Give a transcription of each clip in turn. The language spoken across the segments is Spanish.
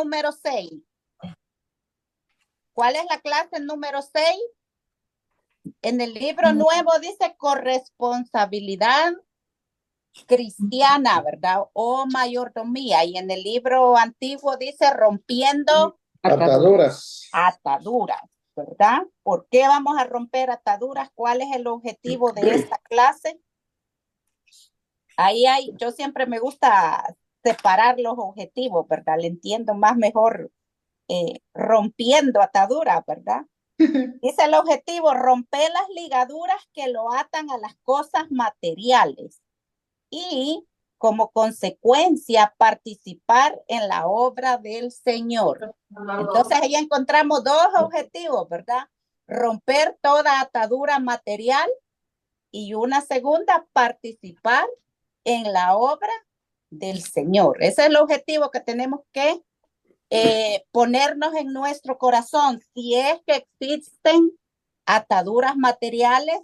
número 6. ¿Cuál es la clase número 6? En el libro nuevo dice corresponsabilidad cristiana, ¿verdad? O mayordomía. Y en el libro antiguo dice rompiendo Ataduras. ataduras, ¿verdad? ¿Por qué vamos a romper ataduras? ¿Cuál es el objetivo de esta clase? Ahí yo siempre me gusta separar los objetivos, ¿verdad? Le entiendo más mejor rompiendo ataduras, ¿verdad? Dice el objetivo, romper las ligaduras que lo atan a las cosas materiales y como consecuencia participar en la obra del Señor. Entonces ahí encontramos dos objetivos, ¿verdad? Romper toda atadura material y una segunda, participar en la obra del Señor. Ese es el objetivo que tenemos que ponernos en nuestro corazón. Si es que existen ataduras materiales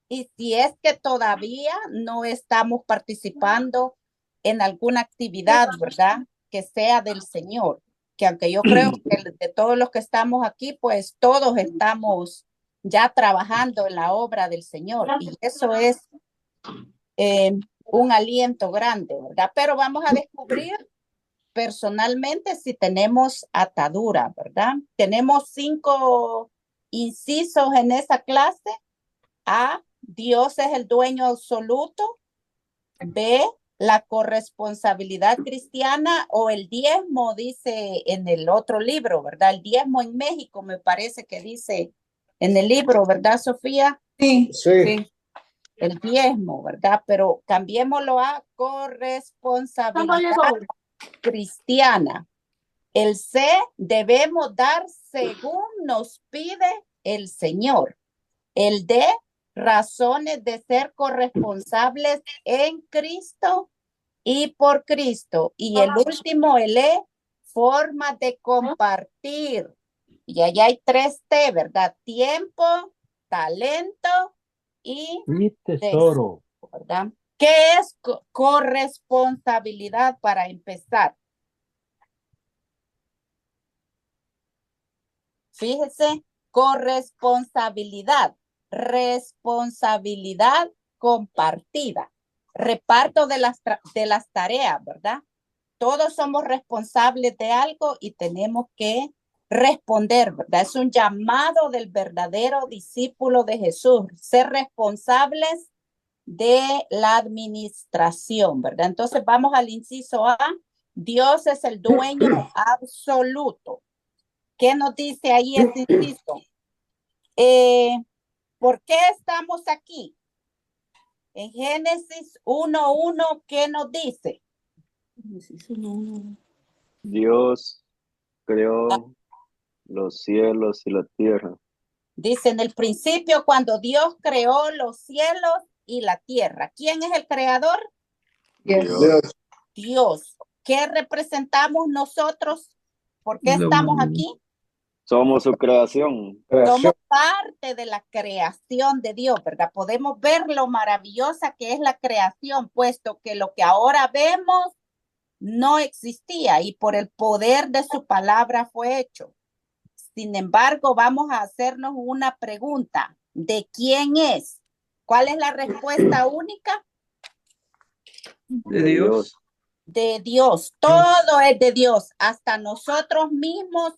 y si es que todavía no estamos participando en alguna actividad, ¿verdad? Que sea del Señor. Que aunque yo creo que de todos los que estamos aquí, pues todos estamos ya trabajando en la obra del Señor. Y eso es un aliento grande, ¿verdad? Pero vamos a descubrir personalmente si tenemos atadura, ¿verdad? Tenemos 5 incisos en esa clase. A, Dios es el dueño absoluto. B, la corresponsabilidad cristiana o el diezmo, dice en el otro libro, ¿verdad? El diezmo en México me parece que dice en el libro, ¿verdad, Sofía? Sí. El diezmo, ¿verdad? Pero cambiémoslo a corresponsabilidad cristiana. El C, debemos dar según nos pide el Señor. El D, razones de ser corresponsables en Cristo y por Cristo. Y el último, el E, forma de compartir. Y allá hay 3 T, ¿verdad? Tiempo, talento y tesoro. ¿verdad? ¿Qué es corresponsabilidad para empezar? Fíjese, corresponsabilidad, responsabilidad compartida, reparto de las tareas, ¿verdad? Todos somos responsables de algo y tenemos que responder, ¿verdad? Es un llamado del verdadero discípulo de Jesús, ser responsables de la administración, ¿verdad? Entonces vamos al inciso A, Dios es el dueño absoluto. ¿Qué nos dice ahí ese inciso? ¿Por qué estamos aquí? En Génesis 1:1, ¿qué nos dice? Dios creó los cielos y la tierra. Dice en el principio cuando Dios creó los cielos y la tierra. ¿Quién es el creador? Dios. Dios. ¿Qué representamos nosotros? ¿Por qué estamos aquí? Somos su creación. Somos parte de la creación de Dios, ¿verdad? Podemos ver lo maravillosa que es la creación, puesto que lo que ahora vemos no existía y por el poder de su palabra fue hecho. Sin embargo, vamos a hacernos una pregunta. ¿De quién es? ¿Cuál es la respuesta única? De Dios. De Dios. Todo es de Dios. Hasta nosotros mismos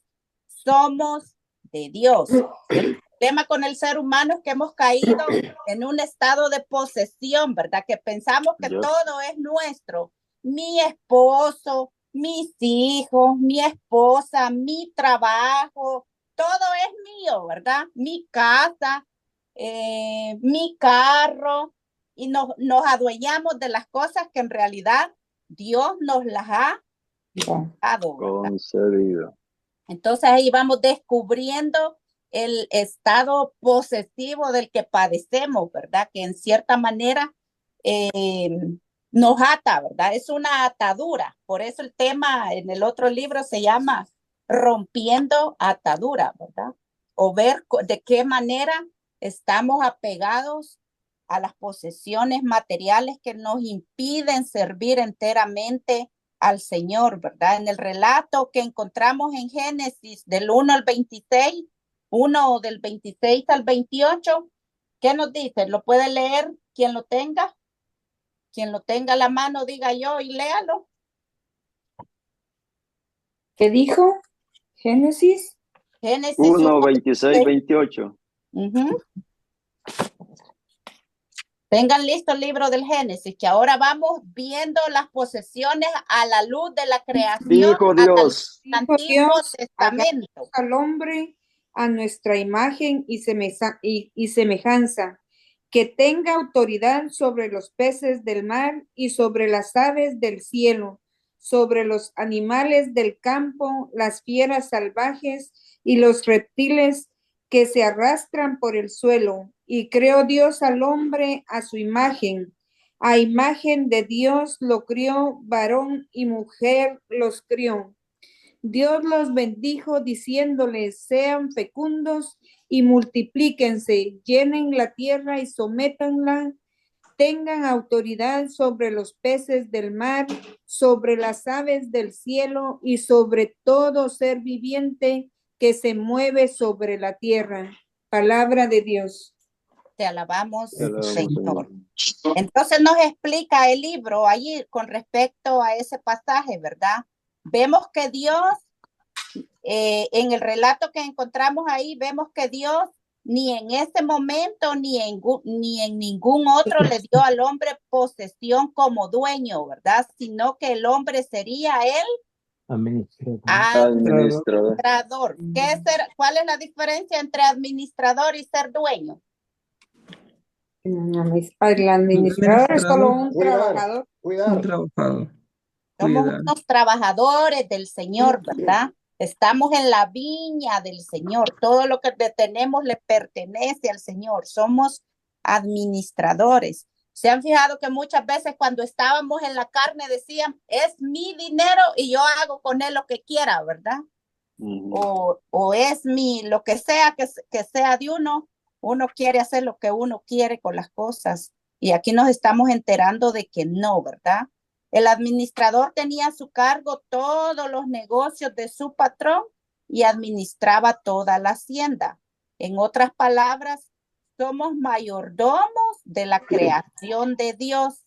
somos de Dios. El problema con el ser humano es que hemos caído en un estado de posesión, ¿verdad? Que pensamos que todo es nuestro. Mi esposo, mis hijos, mi esposa, mi trabajo, todo es mío, ¿verdad? Mi casa, mi carro, y nos adueñamos de las cosas que en realidad Dios nos las ha dado, concedido. Entonces ahí vamos descubriendo el estado posesivo del que padecemos, ¿verdad? Que en cierta manera nos ata, ¿verdad? Es una atadura. Por eso el tema en el otro libro se llama Rompiendo Atadura, ¿verdad? O ver de qué manera estamos apegados a las posesiones materiales que nos impiden servir enteramente al Señor, ¿verdad? En el relato que encontramos en Génesis del 1 al 26, 1 del 26 al 28, ¿qué nos dice? ¿Lo puede leer quien lo tenga? Quien lo tenga a la mano, diga yo y léalo. ¿Qué dijo? Génesis. Génesis 1, 26, 28. Tengan listo el libro del Génesis, que ahora vamos viendo las posesiones a la luz de la creación. Dijo Dios. Antiguo Testamento. Hagamos al hombre a nuestra imagen y semejanza, que tenga autoridad sobre los peces del mar y sobre las aves del cielo, sobre los animales del campo, las fieras salvajes y los reptiles que se arrastran por el suelo. Y creó Dios al hombre a su imagen. A imagen de Dios lo crió, varón y mujer los crió. Dios los bendijo diciéndoles, sean fecundos y multiplíquense, llenen la tierra y sométanla, tengan autoridad sobre los peces del mar, sobre las aves del cielo y sobre todo ser viviente que se mueve sobre la tierra. Palabra de Dios. Te alabamos, Señor. Entonces nos explica el libro allí con respecto a ese pasaje, ¿verdad? Vemos que Dios, en el relato que encontramos ahí, vemos que Dios ni en ese momento ni en ningún otro le dio al hombre posesión como dueño, ¿verdad? Sino que el hombre sería el administrador. ¿Cuál es la diferencia entre administrador y ser dueño? El administrador es solo un trabajador. Un trabajador. Somos unos trabajadores del Señor, ¿verdad? Estamos en la viña del Señor. Todo lo que tenemos le pertenece al Señor. Somos administradores. ¿Se han fijado que muchas veces cuando estábamos en la carne decían, es mi dinero y yo hago con él lo que quiera, ¿verdad? O es lo que sea que sea de uno quiere hacer lo que uno quiere con las cosas. Y aquí nos estamos enterando de que no, ¿verdad? El administrador tenía a su cargo todos los negocios de su patrón y administraba toda la hacienda. En otras palabras, somos mayordomos de la creación de Dios.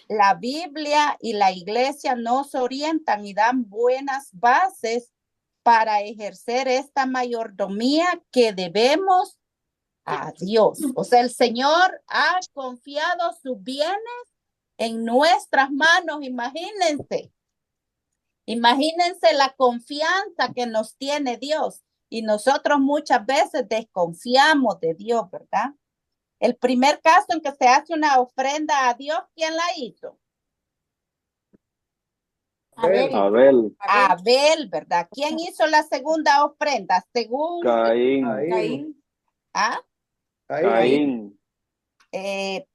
La Biblia y la iglesia nos orientan y dan buenas bases para ejercer esta mayordomía que debemos a Dios. O sea, el Señor ha confiado sus bienes en nuestras manos. Imagínense la confianza que nos tiene Dios, y nosotros muchas veces desconfiamos de Dios, ¿verdad? El primer caso en que se hace una ofrenda a Dios, ¿quién la hizo? Abel, ¿verdad? ¿Quién hizo la segunda ofrenda? Según Caín. ¿Ah? Caín.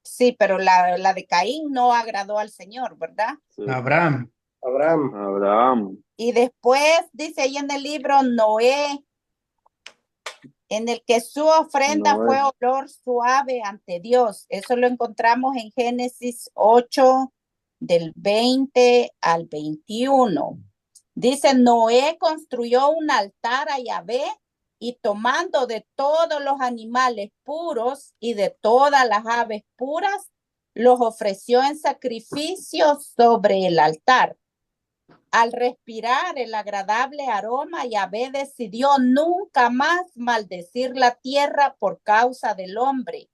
Sí, pero la de Caín no agradó al Señor, ¿verdad? Sí. Abraham. Y después dice ahí en el libro Noé, en el que su ofrenda fue olor suave ante Dios. Eso lo encontramos en Génesis 8, del 20 al 21. Dice, Noé construyó un altar a Yahvé y tomando de todos los animales puros y de todas las aves puras, los ofreció en sacrificio sobre el altar. Al respirar el agradable aroma, Yahvé decidió nunca más maldecir la tierra por causa del hombre,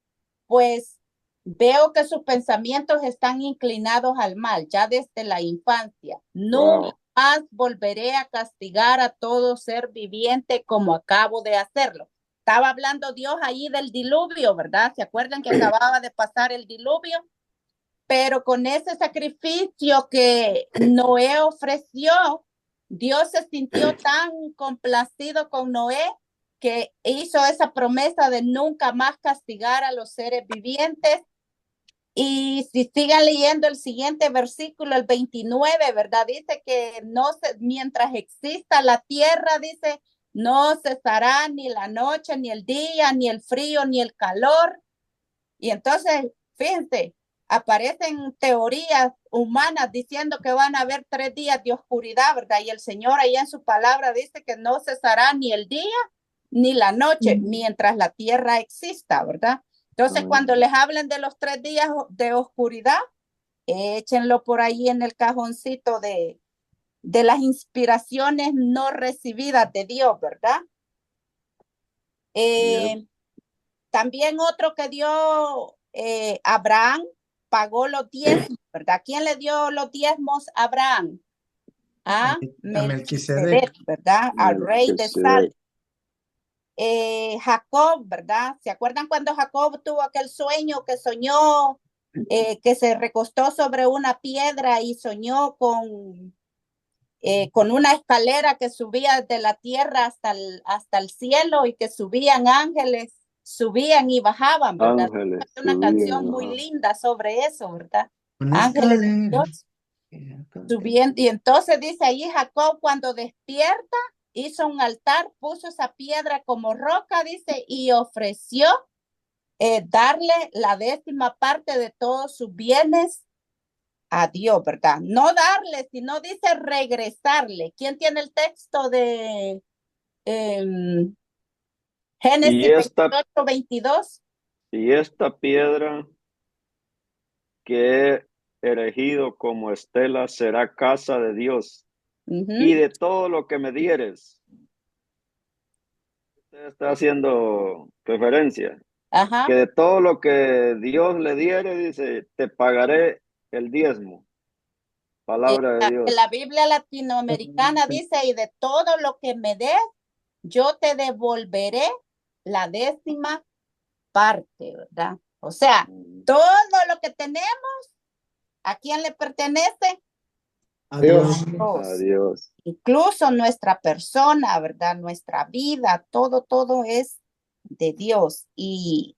pues veo que sus pensamientos están inclinados al mal ya desde la infancia. Nunca más volveré a castigar a todo ser viviente como acabo de hacerlo. Estaba hablando Dios ahí del diluvio, ¿verdad? ¿Se acuerdan que acababa de pasar el diluvio? Pero con ese sacrificio que Noé ofreció, Dios se sintió tan complacido con Noé que hizo esa promesa de nunca más castigar a los seres vivientes. Y si sigan leyendo el siguiente versículo, el 29, ¿verdad? Dice que mientras exista la tierra, dice, no cesará ni la noche, ni el día, ni el frío, ni el calor. Y entonces, fíjense, aparecen teorías humanas diciendo que van a haber 3 días de oscuridad, ¿verdad? Y el Señor ahí en su palabra dice que no cesará ni el día ni la noche mientras la tierra exista, ¿verdad? Entonces, cuando les hablen de los 3 días de oscuridad, échenlo por ahí en el cajoncito de las inspiraciones no recibidas de Dios, ¿verdad? También otro que dio Abraham, pagó los diezmos, ¿verdad? ¿Quién le dio los diezmos a Abraham? A Melquisedec, ¿verdad? Al rey de Salem. Jacob, ¿verdad? ¿Se acuerdan cuando Jacob tuvo aquel sueño que soñó, que se recostó sobre una piedra y soñó con una escalera que subía de la tierra hasta el cielo y que subían ángeles, subían y bajaban, ¿verdad? Ángeles, una canción muy linda sobre eso, ¿verdad? Ángeles de Dios subiendo. Y entonces dice ahí Jacob, cuando despierta, hizo un altar, puso esa piedra como roca, dice, y ofreció darle la 10ª parte de todos sus bienes a Dios, ¿verdad? No darle, sino dice regresarle. ¿Quién tiene el texto de Génesis 28:22? Y esta piedra que he erigido como estela será casa de Dios. Y de todo lo que me dieres. Usted está haciendo referencia. Ajá. Que de todo lo que Dios le diere, dice, te pagaré el diezmo. Palabra de Dios. La Biblia latinoamericana dice, y de todo lo que me des, yo te devolveré la 10ª parte, ¿verdad? O sea, todo lo que tenemos, ¿a quién le pertenece? A Dios. A Dios. Incluso nuestra persona, ¿verdad? Nuestra vida, todo es de Dios. Y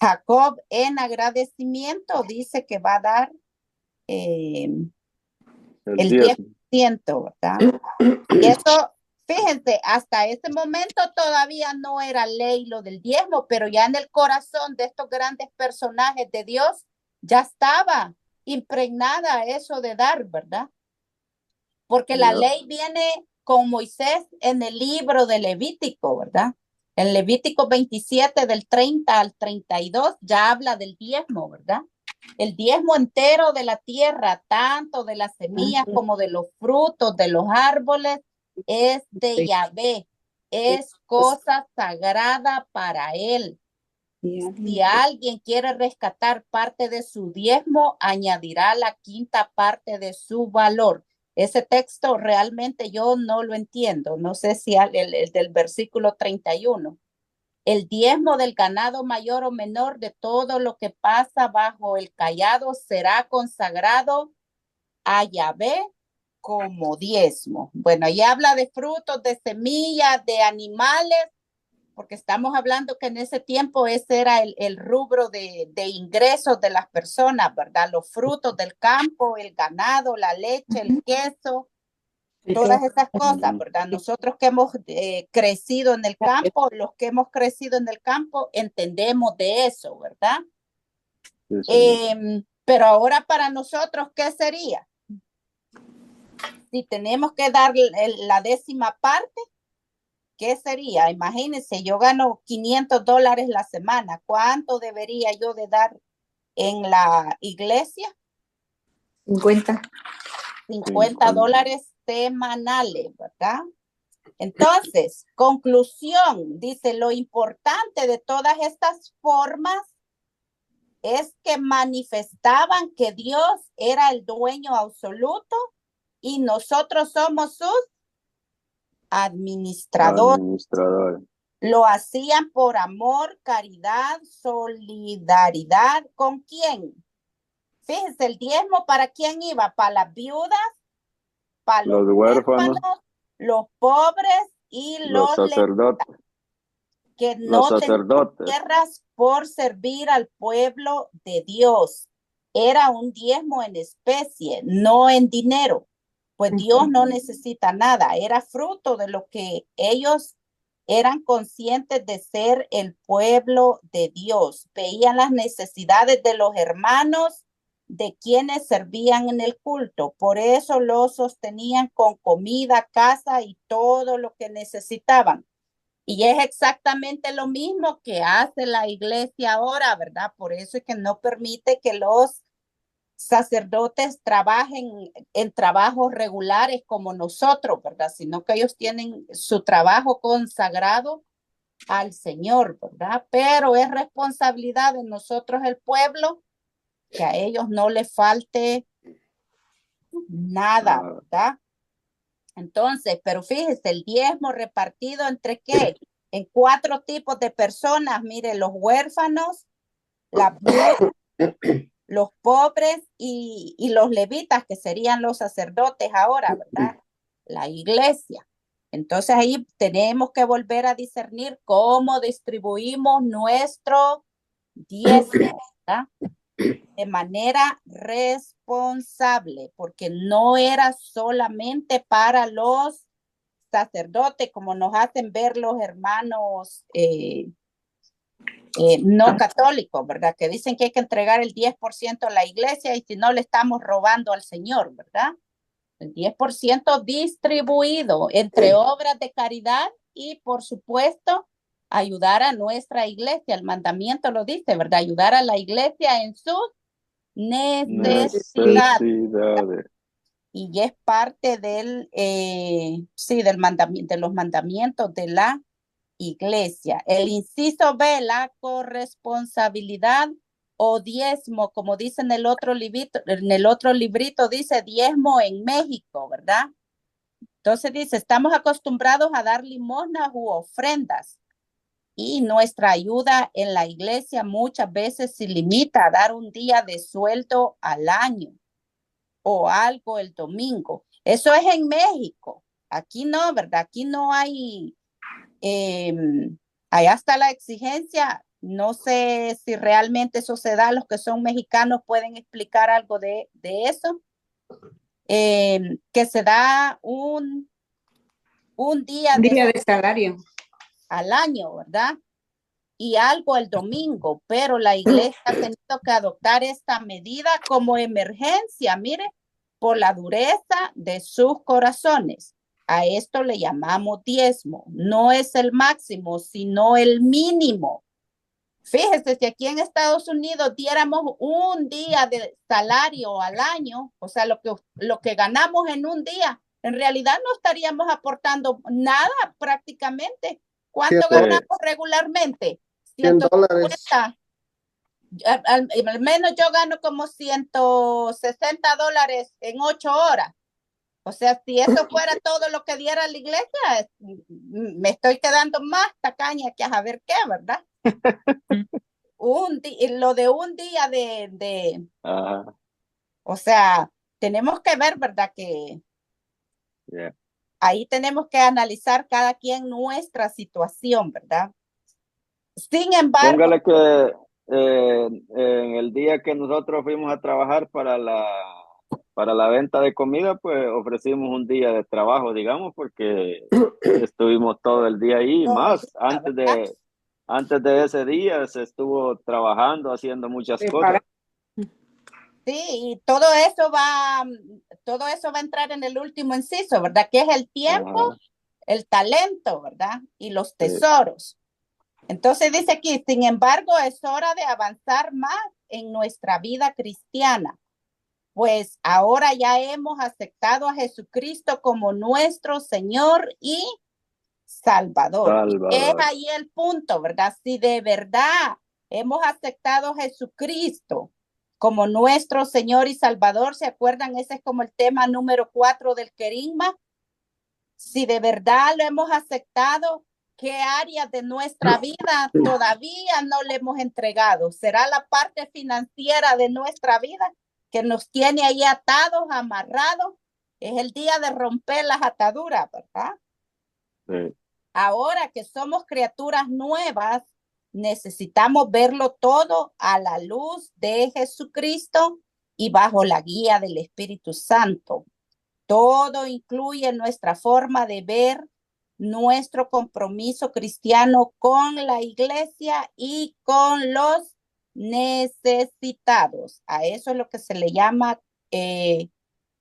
Jacob en agradecimiento dice que va a dar el 10%, ¿verdad? Y eso, fíjense, hasta ese momento todavía no era ley lo del diezmo, pero ya en el corazón de estos grandes personajes de Dios ya estaba impregnada eso de dar, ¿verdad? Porque la ley viene con Moisés en el libro de Levítico, ¿verdad? En Levítico 27 del 30 al 32 ya habla del diezmo, ¿verdad? El diezmo entero de la tierra, tanto de las semillas como de los frutos de los árboles, es de Yahvé, es cosa sagrada para él. Si alguien quiere rescatar parte de su diezmo, añadirá la 5ª parte de su valor. Ese texto realmente yo no lo entiendo. No sé si el del versículo 31. El diezmo del ganado mayor o menor de todo lo que pasa bajo el cayado será consagrado a Yahvé como diezmo. Bueno, ahí habla de frutos, de semillas, de animales, porque estamos hablando que en ese tiempo ese era el rubro de ingresos de las personas, ¿verdad? Los frutos del campo, el ganado, la leche, el queso, todas esas cosas, ¿verdad? Nosotros que hemos crecido en el campo, los que hemos crecido en el campo, entendemos de eso, ¿verdad? Pero ahora para nosotros, ¿qué sería? Si tenemos que dar la 10ª parte, ¿qué sería? Imagínense, yo gano $500 la semana. ¿Cuánto debería yo de dar en la iglesia? 50 dólares semanales, ¿verdad? Entonces, conclusión, dice, lo importante de todas estas formas es que manifestaban que Dios era el dueño absoluto y nosotros somos sus administradores. Lo hacían por amor, caridad, solidaridad. ¿Con quién? Fíjense, el diezmo, ¿para quién iba? Para las viudas, para los huérfanos, los pobres y los sacerdotes. Que no tenían tierras por servir al pueblo de Dios. Era un diezmo en especie, no en dinero. Pues Dios no necesita nada. Era fruto de lo que ellos eran conscientes de ser el pueblo de Dios, veían las necesidades de los hermanos de quienes servían en el culto. Por eso los sostenían con comida, casa y todo lo que necesitaban. Y es exactamente lo mismo que hace la iglesia ahora, ¿verdad? Por eso es que no permite que los sacerdotes trabajen en trabajos regulares como nosotros, ¿verdad? Sino que ellos tienen su trabajo consagrado al Señor, ¿verdad? Pero es responsabilidad de nosotros, el pueblo, que a ellos no les falte nada, ¿verdad? Entonces, pero fíjese, el diezmo repartido entre qué? En 4 tipos de personas, mire, los huérfanos, la viuda, los pobres y los levitas, que serían los sacerdotes ahora, ¿verdad? La iglesia. Entonces ahí tenemos que volver a discernir cómo distribuimos nuestro diezmo, ¿verdad? De manera responsable, porque no era solamente para los sacerdotes, como nos hacen ver los hermanos no católicos, ¿verdad? Que dicen que hay que entregar el 10% a la iglesia y si no le estamos robando al Señor, ¿verdad? El 10% distribuido entre obras de caridad y, por supuesto, ayudar a nuestra iglesia. El mandamiento lo dice, ¿verdad? Ayudar a la iglesia en sus necesidades. Y es parte del, sí, del mandamiento, de los mandamientos de la iglesia. El inciso B, la corresponsabilidad o diezmo, como dice en el otro librito dice diezmo en México, ¿verdad? Entonces dice, estamos acostumbrados a dar limosnas u ofrendas y nuestra ayuda en la iglesia muchas veces se limita a dar un día de sueldo al año o algo el domingo. Eso es en México. Aquí no, ¿verdad? Aquí no hay, allá está la exigencia. No sé si realmente eso se da. Los que son mexicanos pueden explicar algo de eso. Que se da un día de salario al año, ¿verdad? Y algo el domingo, pero la iglesia ha tenido que adoptar esta medida como emergencia, mire, por la dureza de sus corazones. A esto le llamamos diezmo. No es el máximo, sino el mínimo. Fíjese, si aquí en Estados Unidos diéramos un día de salario al año, o sea, lo que ganamos en un día, en realidad no estaríamos aportando nada prácticamente. ¿Cuánto ganamos regularmente? $100. Al menos yo gano como $160 en 8 horas. O sea, si eso fuera todo lo que diera la iglesia, me estoy quedando más tacaña que a saber qué, ¿verdad? Lo de un día o sea, tenemos que ver, ¿verdad? Que ahí tenemos que analizar cada quien nuestra situación, ¿verdad? Sin embargo, póngale que en el día que nosotros fuimos a trabajar para la venta de comida, pues ofrecimos un día de trabajo, digamos, porque estuvimos todo el día ahí, más antes de ese día se estuvo trabajando, haciendo muchas cosas. Sí, y todo eso va a entrar en el último inciso, ¿verdad? Que es el tiempo, el talento, ¿verdad? Y los tesoros. Entonces dice aquí, sin embargo, es hora de avanzar más en nuestra vida cristiana, pues ahora ya hemos aceptado a Jesucristo como nuestro Señor y Salvador. Es ahí el punto, ¿verdad? Si de verdad hemos aceptado a Jesucristo como nuestro Señor y Salvador, ¿se acuerdan? Ese es como el tema número 4 del querigma. Si de verdad lo hemos aceptado, ¿qué áreas de nuestra vida todavía no le hemos entregado? ¿Será la parte financiera de nuestra vida que nos tiene ahí atados, amarrados? Es el día de romper las ataduras, ¿verdad? Sí. Ahora que somos criaturas nuevas, necesitamos verlo todo a la luz de Jesucristo y bajo la guía del Espíritu Santo. Todo incluye nuestra forma de ver nuestro compromiso cristiano con la iglesia y con los necesitados. A eso es lo que se le llama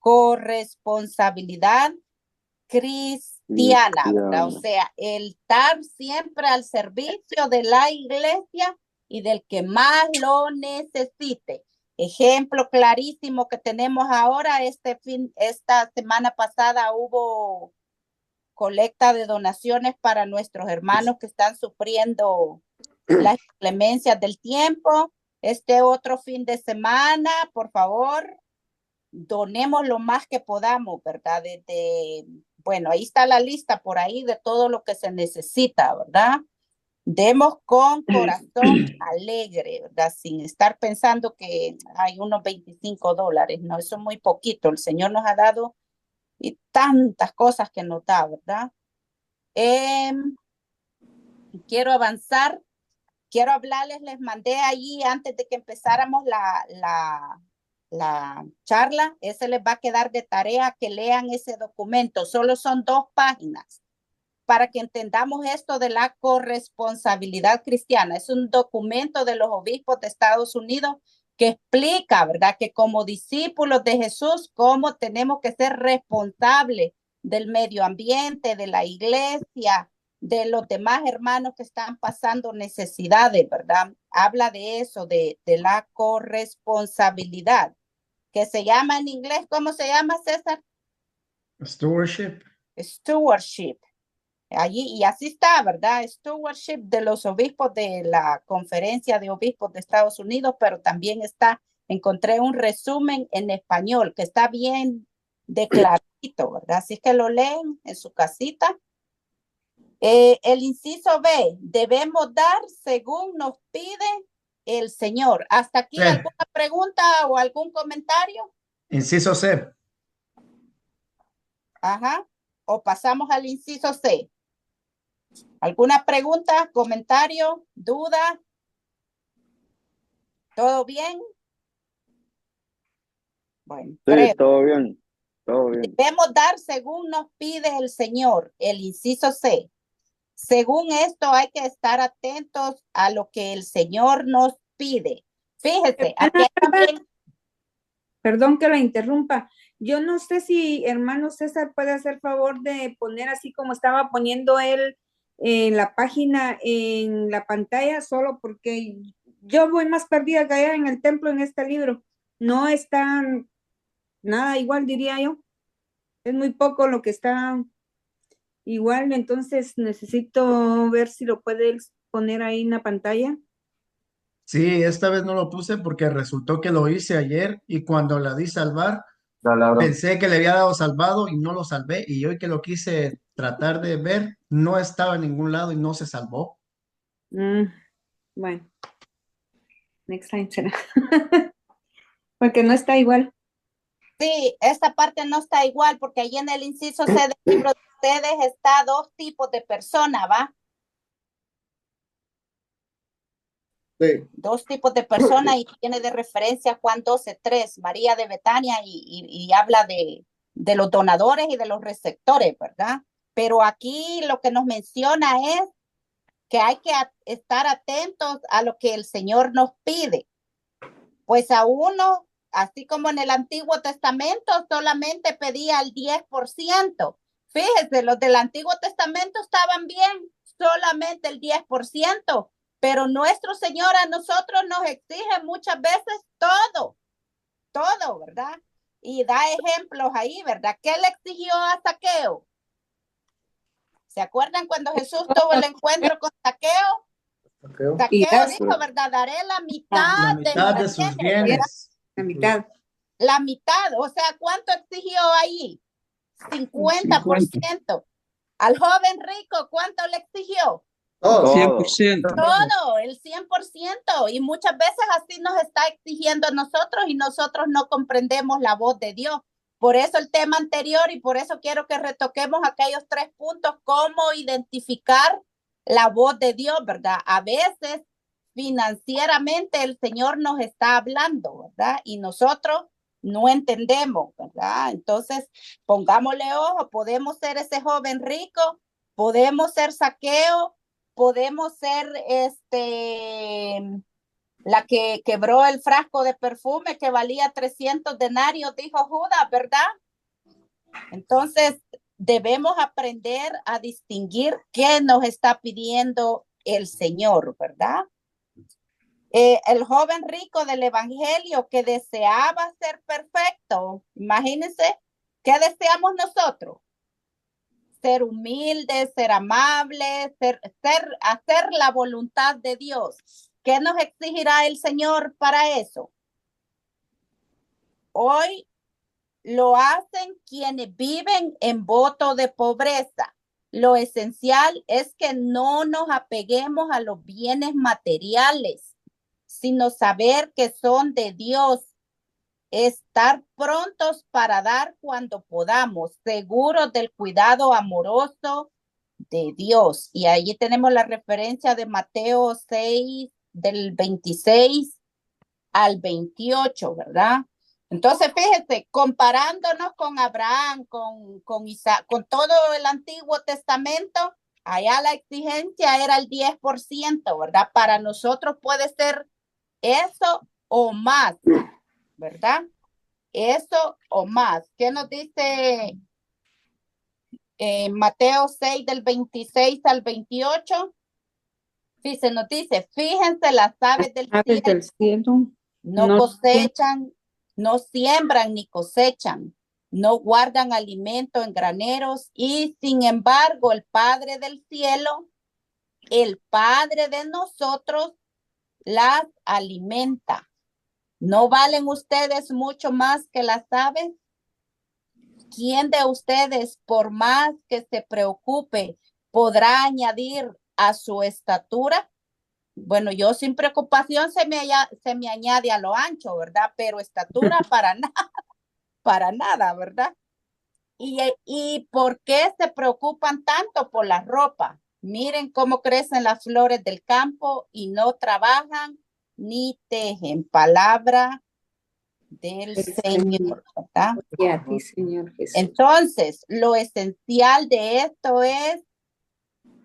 corresponsabilidad cristiana, ¿verdad? O sea, el estar siempre al servicio de la iglesia y del que más lo necesite. Ejemplo clarísimo que tenemos ahora, esta semana pasada hubo colecta de donaciones para nuestros hermanos que están sufriendo las inclemencias del tiempo. Este otro fin de semana, por favor, donemos lo más que podamos, ¿verdad? Bueno, ahí está la lista por ahí de todo lo que se necesita, ¿verdad? Demos con corazón alegre, ¿verdad? Sin estar pensando que hay unos $25, no, eso es muy poquito. El Señor nos ha dado y tantas cosas que nos da, ¿verdad? Quiero avanzar, quiero hablarles, les mandé allí antes de que empezáramos la charla, ese les va a quedar de tarea que lean ese documento, solo son 2 páginas para que entendamos esto de la corresponsabilidad cristiana. Es un documento de los obispos de Estados Unidos que explica, ¿verdad? Que como discípulos de Jesús, cómo tenemos que ser responsables del medio ambiente, de la iglesia, de los demás hermanos que están pasando necesidades, ¿verdad? Habla de eso, de la corresponsabilidad, que se llama en inglés, ¿cómo se llama, César? Stewardship. Stewardship. Allí, y así está, ¿verdad? Stewardship de los obispos de la Conferencia de Obispos de Estados Unidos, pero también encontré un resumen en español que está bien declarado, ¿verdad? Así que lo leen en su casita. El inciso B, debemos dar según nos pide el Señor. ¿Hasta aquí alguna pregunta o algún comentario? Inciso C. Ajá. O pasamos al inciso C. ¿Alguna pregunta, comentario, duda? ¿Todo bien? Bueno, sí, todo bien, todo bien. Debemos dar según nos pide el Señor, el inciso C. Según esto hay que estar atentos a lo que el Señor nos pide. Fíjese, aquí también... Perdón que la interrumpa. Yo no sé si hermano César puede hacer favor de poner así como estaba poniendo él en la página, en la pantalla, solo porque yo voy más perdida que allá en el templo en este libro. No está nada igual, diría yo. Es muy poco lo que está igual, entonces necesito ver si lo puede él poner ahí en la pantalla. Sí, esta vez no lo puse porque resultó que lo hice ayer y cuando la di salvar, pensé que le había dado salvado y no lo salvé y hoy que lo quise tratar de ver, no estaba en ningún lado y no se salvó. Bueno, next time será. Porque no está igual. Sí, esta parte no está igual porque ahí en el inciso C del libro de ustedes está 2 tipos de personas, ¿va? Sí. 2 tipos de personas y tiene de referencia Juan 12:3, María de Betania y habla de los donadores y de los receptores, ¿verdad? Pero aquí lo que nos menciona es que hay que estar atentos a lo que el Señor nos pide. Pues a uno, así como en el Antiguo Testamento, solamente pedía el 10%. Fíjese, los del Antiguo Testamento estaban bien, solamente el 10%, pero nuestro Señor a nosotros nos exige muchas veces todo, ¿verdad? Y da ejemplos ahí, ¿verdad? ¿Qué le exigió a Zaqueo? ¿Se acuerdan cuando Jesús tuvo el encuentro con Zaqueo? Zaqueo dijo, ¿verdad? Daré la mitad de sus bienes. La mitad. La mitad, o sea, ¿cuánto exigió ahí? 50%. Al joven rico, ¿cuánto le exigió? Todo. 100%. Todo, el 100%. Y muchas veces así nos está exigiendo a nosotros y nosotros no comprendemos la voz de Dios. Por eso el tema anterior y por eso quiero que retoquemos aquellos 3 puntos, cómo identificar la voz de Dios, ¿verdad? A veces financieramente el Señor nos está hablando, ¿verdad? Y nosotros no entendemos, ¿verdad? Entonces, pongámosle ojo, podemos ser ese joven rico Podemos ser Saqueo, podemos ser la que quebró el frasco de perfume que valía 300 denarios, dijo Judas, ¿verdad? Entonces, debemos aprender a distinguir qué nos está pidiendo el Señor, ¿verdad? El joven rico del evangelio que deseaba ser perfecto, imagínense, ¿qué deseamos nosotros? Ser humildes, ser amables, hacer la voluntad de Dios. ¿Qué nos exigirá el Señor para eso? Hoy lo hacen quienes viven en voto de pobreza. Lo esencial es que no nos apeguemos a los bienes materiales, sino saber que son de Dios. Estar prontos para dar cuando podamos, seguros del cuidado amoroso de Dios. Y ahí tenemos la referencia de Mateo 6, del 26 al 28, ¿verdad? Entonces, fíjense, comparándonos con Abraham, con Isaac, con todo el Antiguo Testamento, allá la exigencia era el 10%, ¿verdad? Para nosotros puede ser eso o más, ¿verdad? Eso o más. ¿Qué nos dice Mateo 6 del 26 al 28? Se nos dice, fíjense las aves del cielo, no cosechan, no siembran ni cosechan, no guardan alimento en graneros y sin embargo el Padre del cielo, el Padre de nosotros, las alimenta. ¿No valen ustedes mucho más que las aves? ¿Quién de ustedes, por más que se preocupe, podrá añadir a su estatura? Bueno, yo sin preocupación se me añade a lo ancho, ¿verdad? Pero estatura para nada, ¿verdad? ¿Y por qué se preocupan tanto por la ropa? Miren cómo crecen las flores del campo y no trabajan ni tejen. Palabra del Señor, ¿verdad? Y a ti, Señor Jesús. Entonces, lo esencial de esto es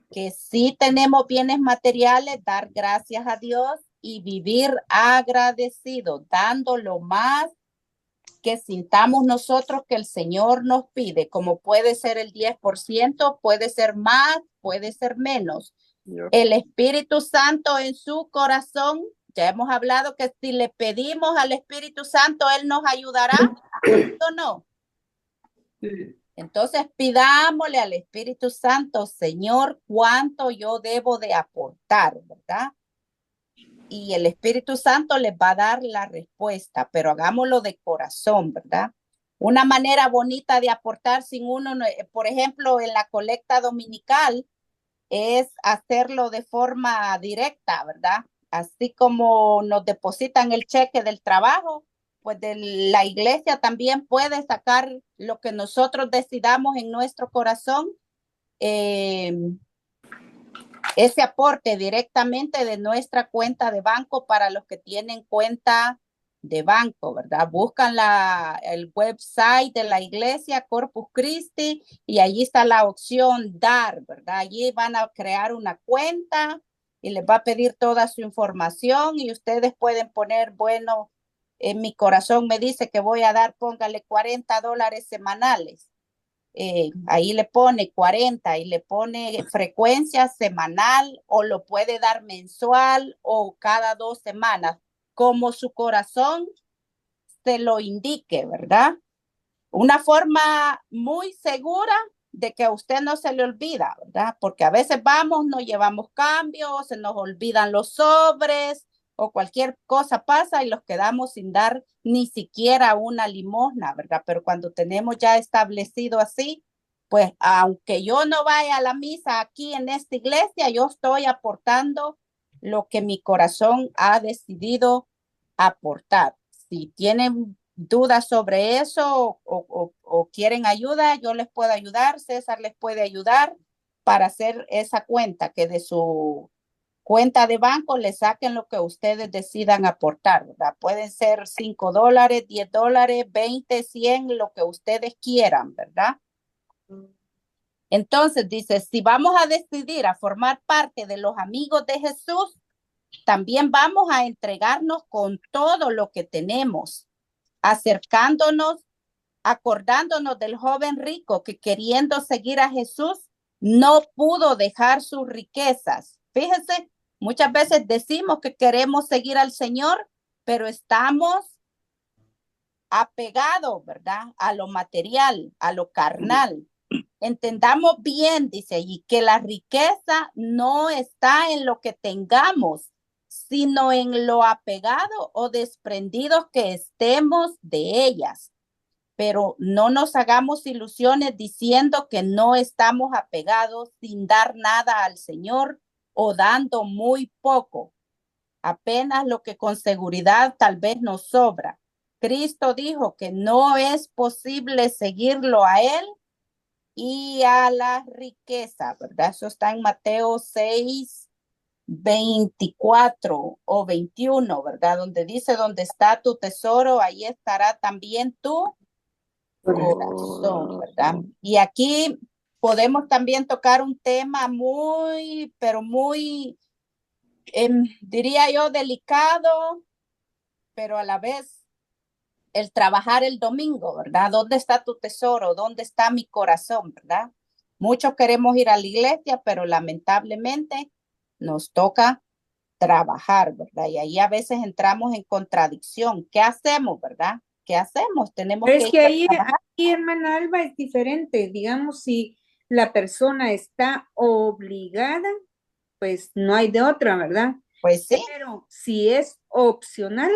que si tenemos bienes materiales, dar gracias a Dios y vivir agradecido, dando lo más que sintamos nosotros que el Señor nos pide, como puede ser el 10%, puede ser más, puede ser menos. El Espíritu Santo en su corazón, ya hemos hablado que si le pedimos al Espíritu Santo, Él nos ayudará, ¿o no? Sí. Entonces pidámosle al Espíritu Santo, Señor, cuánto yo debo de aportar, ¿verdad? Y el Espíritu Santo les va a dar la respuesta, pero hagámoslo de corazón, ¿verdad? Una manera bonita de aportar sin uno, por ejemplo, en la colecta dominical, es hacerlo de forma directa, ¿verdad? Así como nos depositan el cheque del trabajo, pues de la iglesia también puede sacar lo que nosotros decidamos en nuestro corazón, ese aporte directamente de nuestra cuenta de banco para los que tienen cuenta de banco, ¿verdad? Buscan el website de la iglesia Corpus Christi y allí está la opción dar, ¿verdad? Allí van a crear una cuenta y les va a pedir toda su información y ustedes pueden poner, bueno, en mi corazón me dice que voy a dar, póngale $40 semanales. Ahí le pone 40 y le pone frecuencia semanal o lo puede dar mensual o cada 2 semanas, como su corazón se lo indique, ¿verdad? Una forma muy segura de que a usted no se le olvida, ¿verdad? Porque a veces vamos, no llevamos cambios, se nos olvidan los sobres o cualquier cosa pasa y los quedamos sin dar ni siquiera una limosna, ¿verdad? Pero cuando tenemos ya establecido así, pues aunque yo no vaya a la misa aquí en esta iglesia, yo estoy aportando lo que mi corazón ha decidido aportar. Si tienen dudas sobre eso o quieren ayuda, yo les puedo ayudar, César les puede ayudar para hacer esa cuenta, que de su cuenta de banco le saquen lo que ustedes decidan aportar, ¿verdad? Pueden ser $5, $10, 20, 100, lo que ustedes quieran, ¿verdad? Entonces dice, si vamos a decidir a formar parte de los amigos de Jesús, también vamos a entregarnos con todo lo que tenemos, acercándonos, acordándonos del joven rico que queriendo seguir a Jesús no pudo dejar sus riquezas. Fíjense, muchas veces decimos que queremos seguir al Señor, pero estamos apegados, ¿verdad? A lo material, a lo carnal. Entendamos bien, dice allí, que la riqueza no está en lo que tengamos, sino en lo apegado o desprendidos que estemos de ellas. Pero no nos hagamos ilusiones diciendo que no estamos apegados sin dar nada al Señor o dando muy poco, apenas lo que con seguridad tal vez nos sobra. Cristo dijo que no es posible seguirlo a Él y a la riqueza, ¿verdad? Eso está en Mateo 6, 24 o 21, ¿verdad? Donde dice, donde está tu tesoro, ahí estará también tu corazón, ¿verdad? Y aquí podemos también tocar un tema muy, pero muy, diría yo, delicado, pero a la vez el trabajar el domingo, ¿verdad? ¿Dónde está tu tesoro? ¿Dónde está mi corazón, verdad? Muchos queremos ir a la iglesia, pero lamentablemente nos toca trabajar, ¿verdad? Y ahí a veces entramos en contradicción. ¿Qué hacemos, verdad? ¿Qué hacemos? Tenemos Es que que ir a ahí, trabajar. aquí, hermana Alba, es diferente. Digamos, si la persona está obligada, pues no hay de otra, ¿verdad? Pues sí. Pero si es opcional,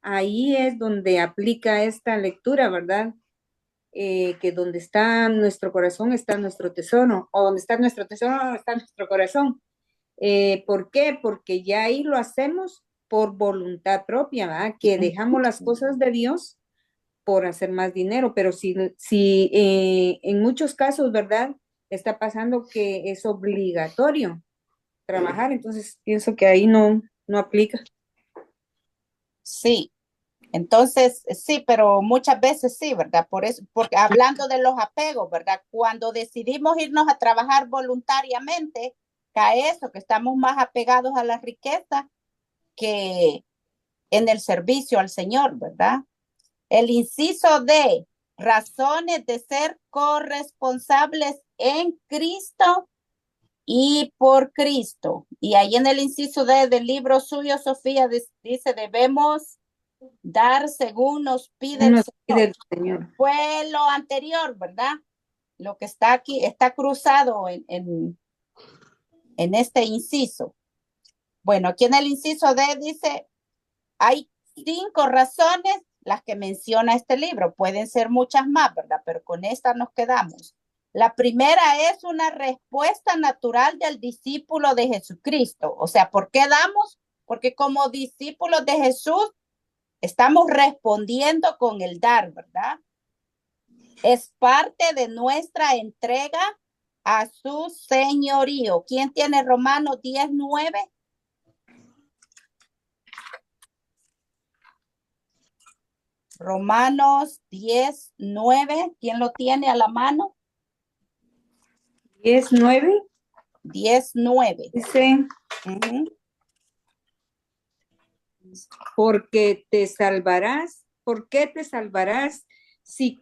ahí es donde aplica esta lectura, ¿verdad? Que donde está nuestro corazón está nuestro tesoro, o donde está nuestro tesoro está nuestro corazón. ¿Por qué? Porque ya ahí lo hacemos por voluntad propia, ¿verdad? Que dejamos las cosas de Dios por hacer más dinero, pero si en muchos casos, ¿verdad? Está pasando que es obligatorio trabajar, entonces pienso que ahí no aplica. Sí, entonces sí, pero muchas veces sí, ¿verdad? Por eso, porque hablando de los apegos, ¿verdad? Cuando decidimos irnos a trabajar voluntariamente, cae eso, que estamos más apegados a la riqueza que en el servicio al Señor, ¿verdad? El inciso de razones de ser corresponsables en Cristo y por Cristo. Y ahí en el inciso D del libro suyo, Sofía, dice, debemos dar según nos pide el Señor. Fue lo anterior, ¿verdad? Lo que está aquí, está cruzado en este inciso. Bueno, aquí en el inciso D dice, hay 5 razones las que menciona este libro. Pueden ser muchas más, ¿verdad? Pero con esta nos quedamos. La primera es una respuesta natural del discípulo de Jesucristo. O sea, ¿por qué damos? Porque como discípulos de Jesús estamos respondiendo con el dar, ¿verdad? Es parte de nuestra entrega a su señorío. ¿Quién tiene Romanos 10:9? Romanos 10:9. ¿Quién lo tiene a la mano? 10:9. 10:9. Dice, porque te salvarás, ¿por qué te salvarás si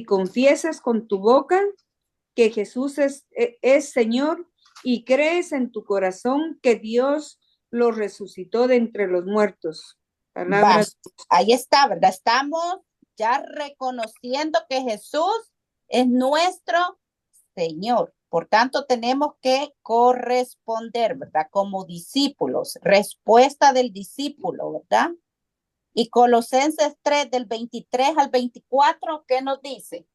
confiesas con tu boca que Jesús es Señor y crees en tu corazón que Dios lo resucitó de entre los muertos? Palabras. Ahí está, ¿verdad? Estamos ya reconociendo que Jesús es nuestro Señor. Por tanto, tenemos que corresponder, ¿verdad? Como discípulos, respuesta del discípulo, ¿verdad? Y Colosenses 3, del 23 al 24, ¿qué nos dice?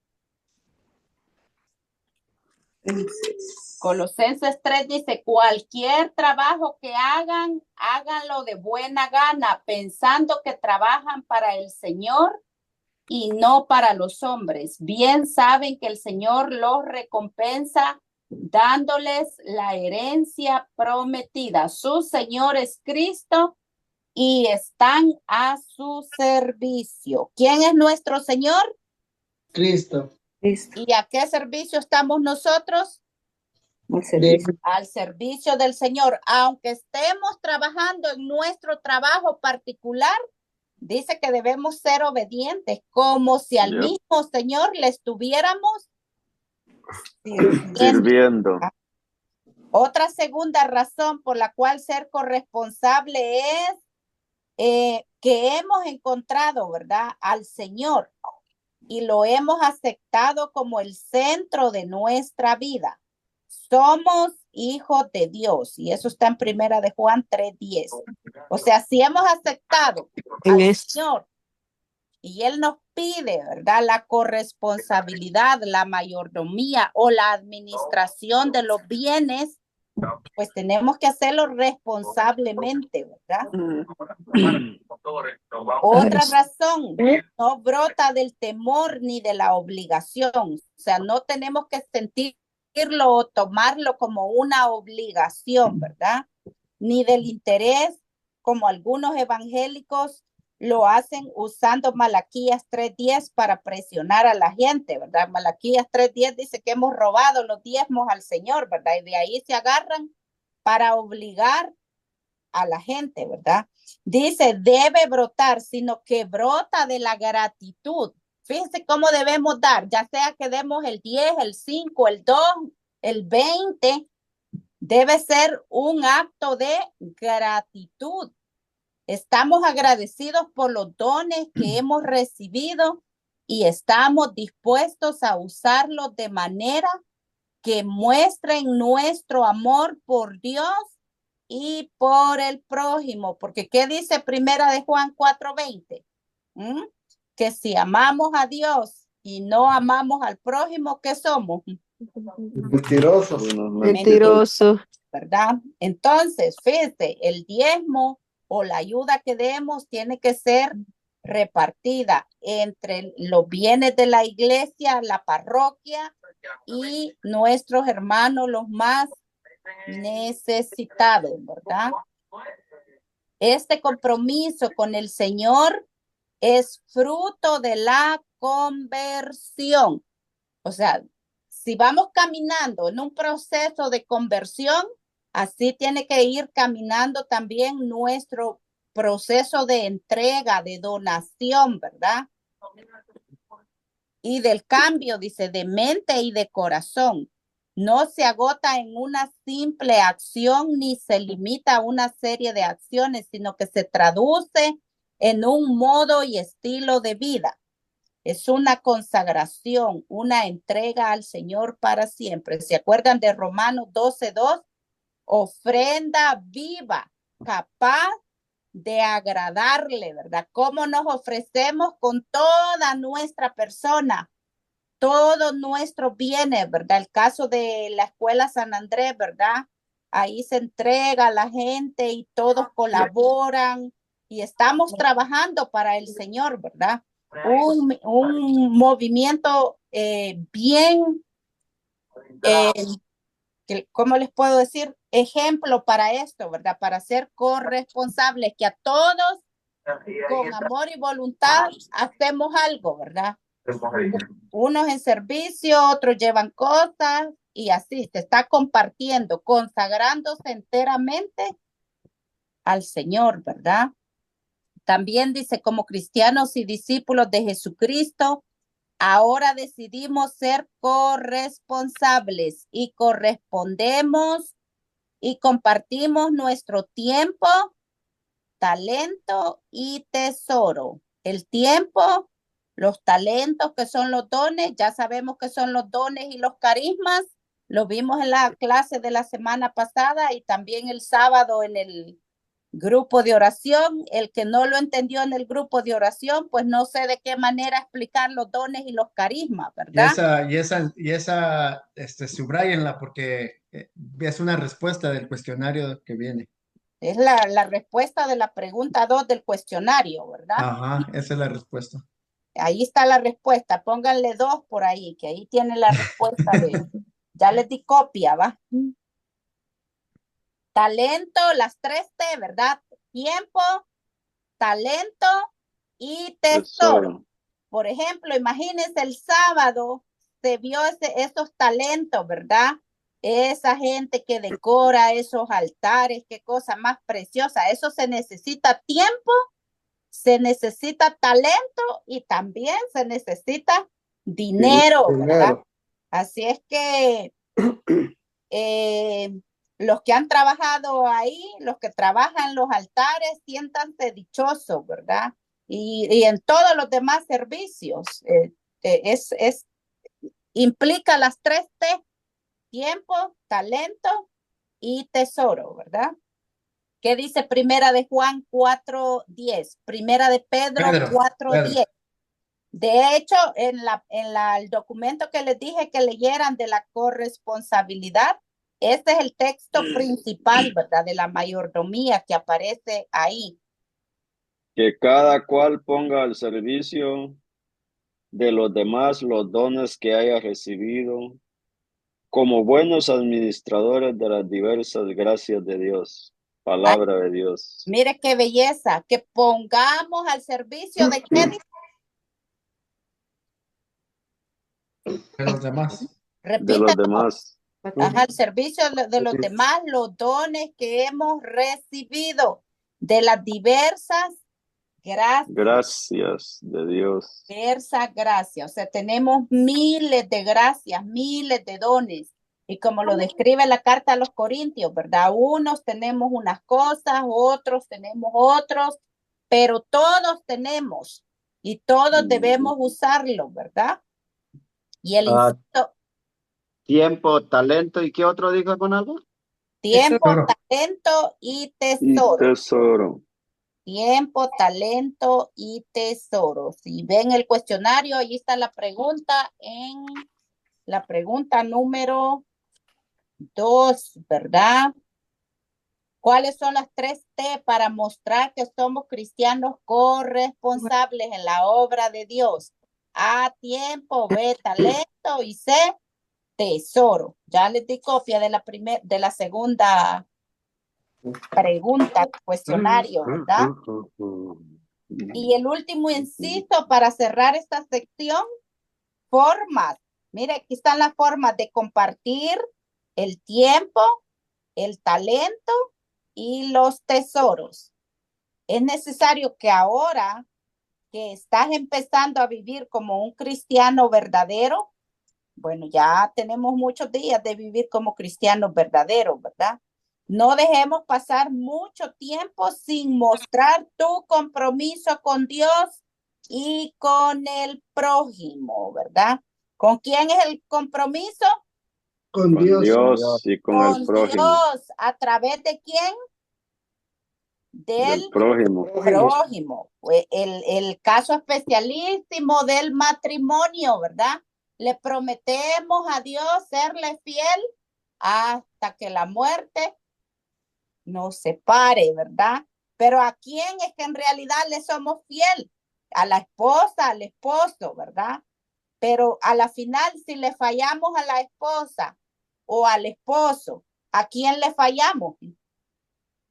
Colosenses 3 dice, cualquier trabajo que hagan, háganlo de buena gana, pensando que trabajan para el Señor y no para los hombres. Bien saben que el Señor los recompensa dándoles la herencia prometida. Su Señor es Cristo y están a su servicio. ¿Quién es nuestro Señor? Cristo. Listo. ¿Y a qué servicio estamos nosotros? Al servicio. Al servicio del Señor. Aunque estemos trabajando en nuestro trabajo particular, dice que debemos ser obedientes, como si al mismo Señor le estuviéramos sirviendo. Otra segunda razón por la cual ser corresponsable es que hemos encontrado, ¿verdad?, al Señor y lo hemos aceptado como el centro de nuestra vida. Somos hijos de Dios y eso está en Primera de Juan 3:10. O sea, si hemos aceptado al Señor y Él nos pide, ¿verdad?, la corresponsabilidad, la mayordomía o la administración de los bienes, pues tenemos que hacerlo responsablemente, ¿verdad? Otra razón, no brota del temor ni de la obligación. O sea, no tenemos que sentirlo o tomarlo como una obligación, ¿verdad? Ni del interés, como algunos evangélicos lo hacen usando Malaquías 3:10 para presionar a la gente, ¿verdad? Malaquías 3:10 dice que hemos robado los diezmos al Señor, ¿verdad? Y de ahí se agarran para obligar a la gente, ¿verdad? Dice, debe brotar, sino que brota de la gratitud. Fíjense cómo debemos dar, ya sea que demos el 10, el 5, el 2, el 20, debe ser un acto de gratitud. Estamos agradecidos por los dones que hemos recibido y estamos dispuestos a usarlos de manera que muestren nuestro amor por Dios y por el prójimo, porque ¿qué dice Primera de Juan 4:20? Que si amamos a Dios y no amamos al prójimo, ¿qué somos? Mentirosos. Mentirosos, ¿verdad? Entonces, fíjate, el diezmo o la ayuda que demos tiene que ser repartida entre los bienes de la iglesia, la parroquia y nuestros hermanos los más necesitados, ¿verdad? Este compromiso con el Señor es fruto de la conversión. O sea, si vamos caminando en un proceso de conversión, así tiene que ir caminando también nuestro proceso de entrega, de donación, ¿verdad? Y del cambio, dice, de mente y de corazón. No se agota en una simple acción ni se limita a una serie de acciones, sino que se traduce en un modo y estilo de vida. Es una consagración, una entrega al Señor para siempre. ¿Se acuerdan de Romanos 12:2? Ofrenda viva, capaz de agradarle, ¿verdad? ¿Cómo nos ofrecemos con toda nuestra persona? Todos nuestros bienes, ¿verdad? El caso de la Escuela San Andrés, ¿verdad? Ahí se entrega a la gente y todos colaboran y estamos trabajando para el Señor, ¿verdad? Un movimiento bien, ¿cómo les puedo decir? Ejemplo para esto, ¿verdad? Para ser corresponsables, que a todos con amor y voluntad hacemos algo, ¿verdad? Unos en servicio, otros llevan cosas y así se está compartiendo, consagrándose enteramente al Señor, ¿verdad? También dice, como cristianos y discípulos de Jesucristo, ahora decidimos ser corresponsables y correspondemos y compartimos nuestro tiempo, talento y tesoro. El tiempo, los talentos que son los dones, ya sabemos que son los dones y los carismas, lo vimos en la clase de la semana pasada y también el sábado en el grupo de oración. El que no lo entendió en el grupo de oración, pues no sé de qué manera explicar los dones y los carismas, ¿verdad? Y esa, subrayenla porque es una respuesta del cuestionario que viene. Es la respuesta de la pregunta 2 del cuestionario, ¿verdad? Ajá, esa es la respuesta. Ahí está la respuesta, pónganle 2 por ahí, que ahí tiene la respuesta ya les di copia, ¿va? Talento, las 3T, ¿verdad? Tiempo, talento y tesoro. Por ejemplo, imagínense el sábado, se vio esos talentos, ¿verdad? Esa gente que decora esos altares, qué cosa más preciosa. Eso se necesita tiempo, se necesita talento y también se necesita dinero, ¿verdad? Así es que los que han trabajado ahí, los que trabajan los altares, siéntanse dichosos, ¿verdad? Y en todos los demás servicios, implica las 3 T: tiempo, talento y tesoro, ¿verdad? ¿Qué dice Primera de Juan 4:10? Primera de Pedro 4:10. De hecho, el documento que les dije que leyeran de la corresponsabilidad, este es el texto principal, ¿verdad? De la mayordomía que aparece ahí. Que cada cual ponga al servicio de los demás los dones que haya recibido, como buenos administradores de las diversas gracias de Dios. Palabra de Dios. Mire qué belleza, que pongamos al servicio de qué. De los demás. De los demás. Ajá, al servicio de los demás, los dones que hemos recibido de las diversas gracias. Gracias de Dios. Diversas gracias. O sea, tenemos miles de gracias, miles de dones. Y como lo describe la carta a los Corintios, ¿verdad? Unos tenemos unas cosas, otros tenemos otros, pero todos tenemos y todos debemos usarlo, ¿verdad? Y el insisto, tiempo, talento, ¿y qué otro dijo, hermano? tiempo, Tesoro. talento y Y tesoro. tesoro. Tiempo, talento y tesoro. Si ven el cuestionario, ahí está la pregunta la pregunta número 2, ¿verdad? ¿Cuáles son las 3 T para mostrar que somos cristianos corresponsables en la obra de Dios? A, tiempo; B, talento; y C, tesoro. Ya les di copia de la segunda pregunta, cuestionario, ¿verdad? Y el último inciso para cerrar esta sección: formas. Mire, aquí están las formas de compartir el tiempo, el talento y los tesoros. Es necesario que ahora que estás empezando a vivir como un cristiano verdadero, bueno, ya tenemos muchos días de vivir como cristianos verdaderos, ¿verdad? No dejemos pasar mucho tiempo sin mostrar tu compromiso con Dios y con el prójimo, ¿verdad? ¿Con quién es el compromiso? Con Con Dios. Dios y con el prójimo. Dios. ¿A través de quién? Del prójimo. prójimo. El caso especialísimo del matrimonio, ¿verdad? Le prometemos a Dios serle fiel hasta que la muerte nos separe, ¿verdad? Pero ¿a quién es que en realidad le somos fiel? A la esposa, al esposo, ¿verdad? Pero a la final, si le fallamos a la esposa o al esposo, ¿a quién le fallamos?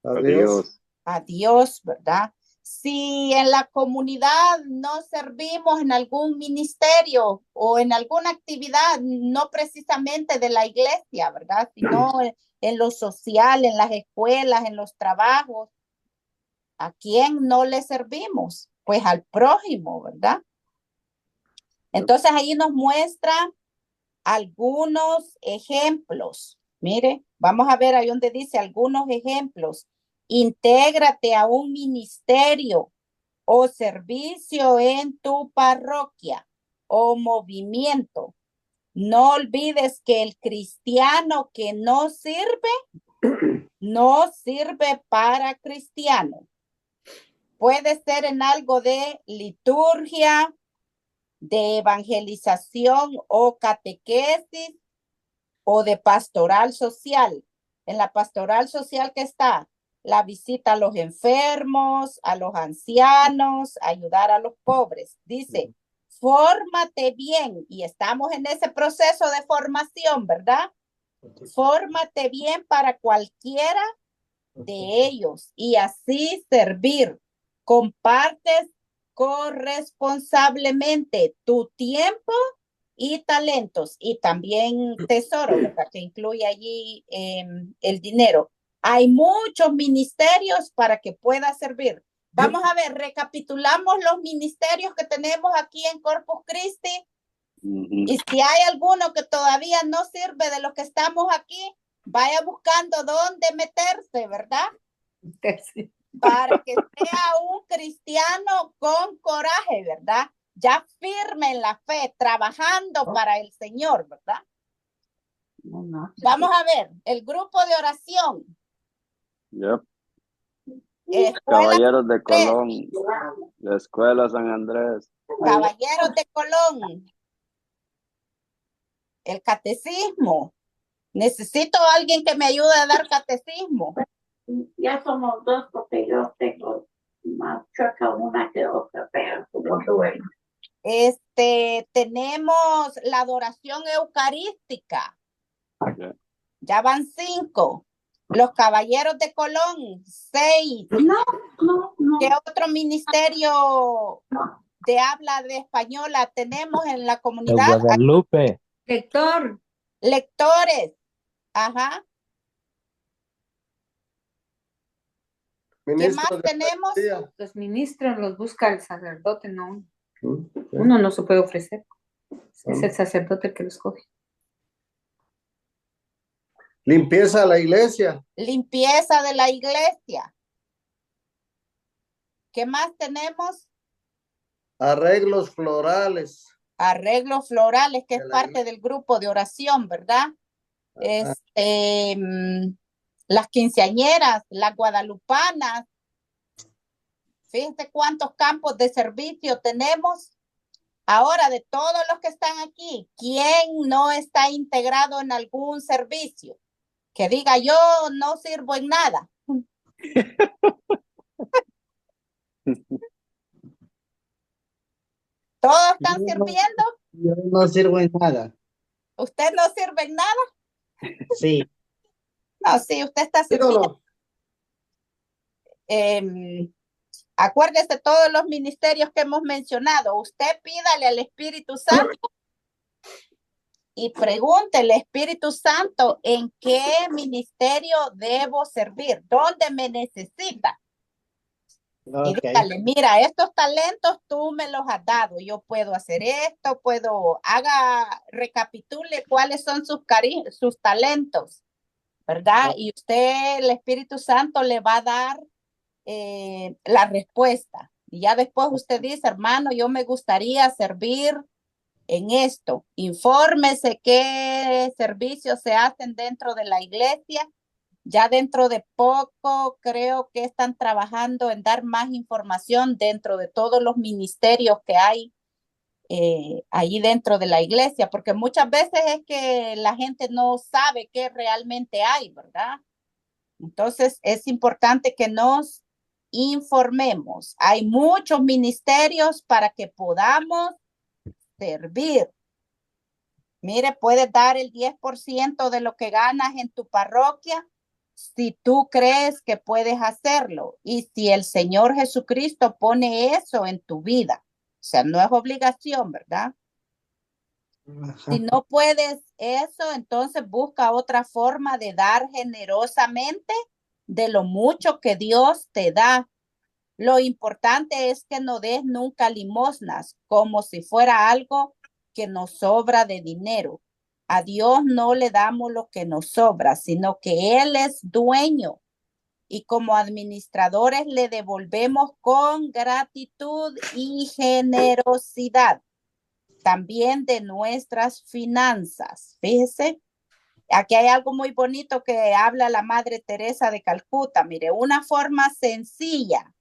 A Dios. A Dios, ¿verdad? Si en la comunidad no servimos en algún ministerio o en alguna actividad, no precisamente de la iglesia, ¿verdad? Sino en lo social, en las escuelas, en los trabajos, ¿a quién no le servimos? Pues al prójimo, ¿verdad? Entonces ahí nos muestra algunos ejemplos. Mire, vamos a ver ahí donde dice algunos ejemplos. Intégrate a un ministerio o servicio en tu parroquia o movimiento. No olvides que el cristiano que no sirve para cristiano. Puede ser en algo de liturgia, de evangelización o catequesis, o de pastoral social. En la pastoral social, ¿qué está? La visita a los enfermos, a los ancianos, ayudar a los pobres. Dice, fórmate bien, y estamos en ese proceso de formación, ¿verdad? Fórmate bien para cualquiera de ellos y así servir. Compartes corresponsablemente tu tiempo y talentos y también tesoro, ¿verdad? Que incluye allí el dinero. Hay muchos ministerios para que pueda servir. Vamos a ver, recapitulamos los ministerios que tenemos aquí en Corpus Christi. Y si hay alguno que todavía no sirve de los que estamos aquí, vaya buscando dónde meterse, ¿verdad? Sí. Para que sea un cristiano con coraje, ¿verdad? Ya firme en la fe, trabajando para el Señor, ¿verdad? Vamos a ver, el grupo de oración. Yep. Escuela Caballeros de Colón, la Escuela San Andrés. Caballeros de Colón. El catecismo. Necesito a alguien que me ayude a dar catecismo. Ya somos dos porque yo tengo más cerca una que otra, pero como duele. Tenemos la adoración eucarística. Okay. Ya van 5. Los Caballeros de Colón, 6. No. ¿Qué otro ministerio de habla de española tenemos en la comunidad? De Guadalupe. Lector. Lectores. Ajá. ¿Qué más tenemos? Los ministros los busca el sacerdote, no. Uno no se puede ofrecer. Es el sacerdote el que los coge. Limpieza de la iglesia. Limpieza de la iglesia. ¿Qué más tenemos? Arreglos florales. Arreglos florales, que es parte del grupo de oración, ¿verdad? Las quinceañeras, las guadalupanas. Fíjense cuántos campos de servicio tenemos. Ahora, de todos los que están aquí, ¿quién no está integrado en algún servicio? Que diga, yo no sirvo en nada. ¿Todos están sirviendo? Yo no sirvo en nada. ¿Usted no sirve en nada? Sí. No, sí, usted está sirviendo. Acuérdese todos los ministerios que hemos mencionado. Usted pídale al Espíritu Santo y pregúntele, Espíritu Santo, ¿en qué ministerio debo servir? ¿Dónde me necesita? Y dígale, mira, estos talentos tú me los has dado. Yo puedo hacer esto, recapitule cuáles son sus talentos, ¿verdad? Y usted, el Espíritu Santo, le va a dar la respuesta. Y ya después usted dice, hermano, yo me gustaría servir en esto. Infórmese qué servicios se hacen dentro de la iglesia. Ya dentro de poco creo que están trabajando en dar más información dentro de todos los ministerios que hay allí dentro de la iglesia, porque muchas veces es que la gente no sabe qué realmente hay, ¿verdad? Entonces es importante que nos informemos. Hay muchos ministerios para que podamos servir. Mire, puedes dar el 10% de lo que ganas en tu parroquia si tú crees que puedes hacerlo y si el Señor Jesucristo pone eso en tu vida. O sea, no es obligación, ¿verdad? Ajá. Si no puedes eso, entonces busca otra forma de dar generosamente de lo mucho que Dios te da. Lo importante es que no des nunca limosnas como si fuera algo que nos sobra de dinero. A Dios no le damos lo que nos sobra, sino que Él es dueño y como administradores le devolvemos con gratitud y generosidad también de nuestras finanzas. Fíjese, aquí hay algo muy bonito que habla la Madre Teresa de Calcuta. Mire, una forma sencilla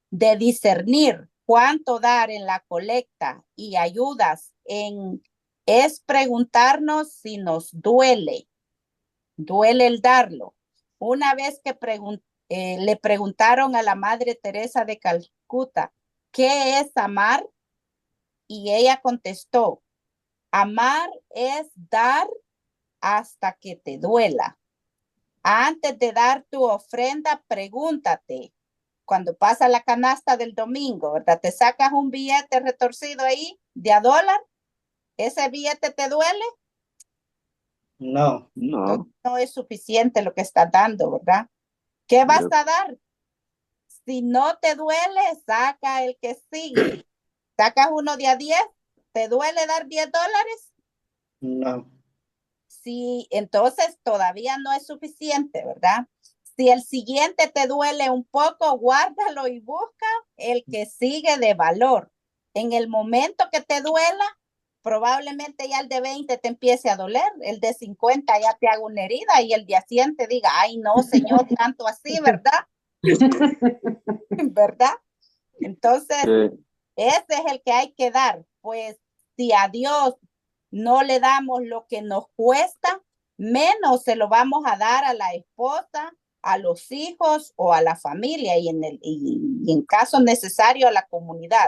de discernir cuánto dar en la colecta y ayudas es preguntarnos si nos duele el darlo. Una vez que le preguntaron a la Madre Teresa de Calcuta, ¿qué es amar? Y ella contestó, amar es dar hasta que te duela. Antes de dar tu ofrenda, pregúntate, cuando pasa la canasta del domingo, ¿verdad? Te sacas un billete retorcido ahí de $1 ¿Ese billete te duele? No. No, No es suficiente lo que estás dando, ¿verdad? ¿Qué vas yo- a dar? Si no te duele, saca el que sigue. Sacas uno de a 10. ¿Te duele dar $10? No. Sí, entonces todavía no es suficiente, ¿verdad? Si el siguiente te duele un poco, guárdalo y busca el que sigue de valor. En el momento que te duela, probablemente ya el de 20 te empiece a doler, el de 50 ya te haga una herida y el de 100 te diga, ay no, señor, tanto así, ¿verdad? ¿Verdad? Entonces, sí, ese es el que hay que dar. Pues si a Dios no le damos lo que nos cuesta, menos se lo vamos a dar a la esposa, a los hijos o a la familia y en caso necesario a la comunidad.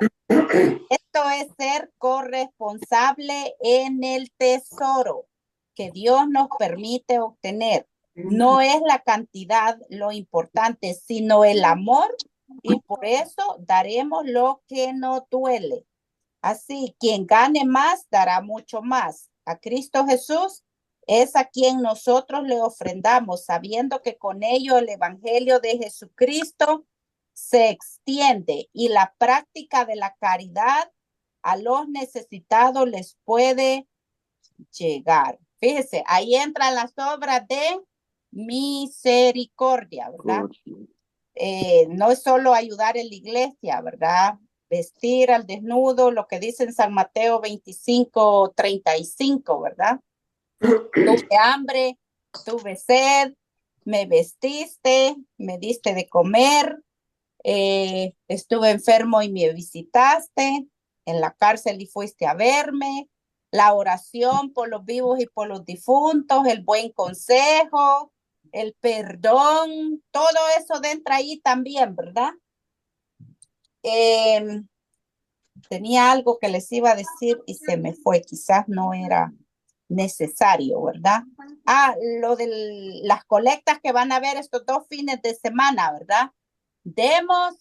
Esto es ser corresponsable en el tesoro que Dios nos permite obtener. No es la cantidad lo importante, sino el amor, y por eso daremos lo que no duele. Así, quien gane más dará mucho más. A Cristo Jesús es a quien nosotros le ofrendamos, sabiendo que con ello el Evangelio de Jesucristo se extiende y la práctica de la caridad a los necesitados les puede llegar. Fíjese, ahí entran las obras de misericordia, ¿verdad? No es solo ayudar en la iglesia, ¿verdad? Vestir al desnudo, lo que dice en San Mateo 25:35, ¿verdad? Tuve hambre, tuve sed, me vestiste, me diste de comer, estuve enfermo y me visitaste, en la cárcel y fuiste a verme, la oración por los vivos y por los difuntos, el buen consejo, el perdón, todo eso entra ahí también, ¿verdad? Tenía algo que les iba a decir y se me fue, quizás no era necesario, ¿verdad? Lo de las colectas que van a haber estos 2 fines de semana, ¿verdad? Demos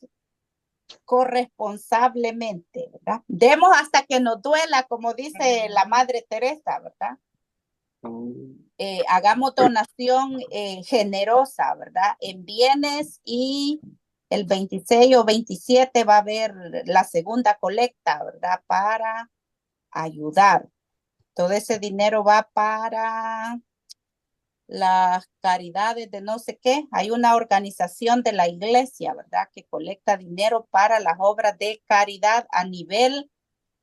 corresponsablemente, ¿verdad? Demos hasta que nos duela, como dice la Madre Teresa, ¿verdad? Hagamos donación generosa, ¿verdad? En bienes, y el 26 o 27 va a haber la segunda colecta, ¿verdad? Para ayudar. Todo ese dinero va para las caridades de no sé qué. Hay una organización de la iglesia, ¿verdad? Que colecta dinero para las obras de caridad a nivel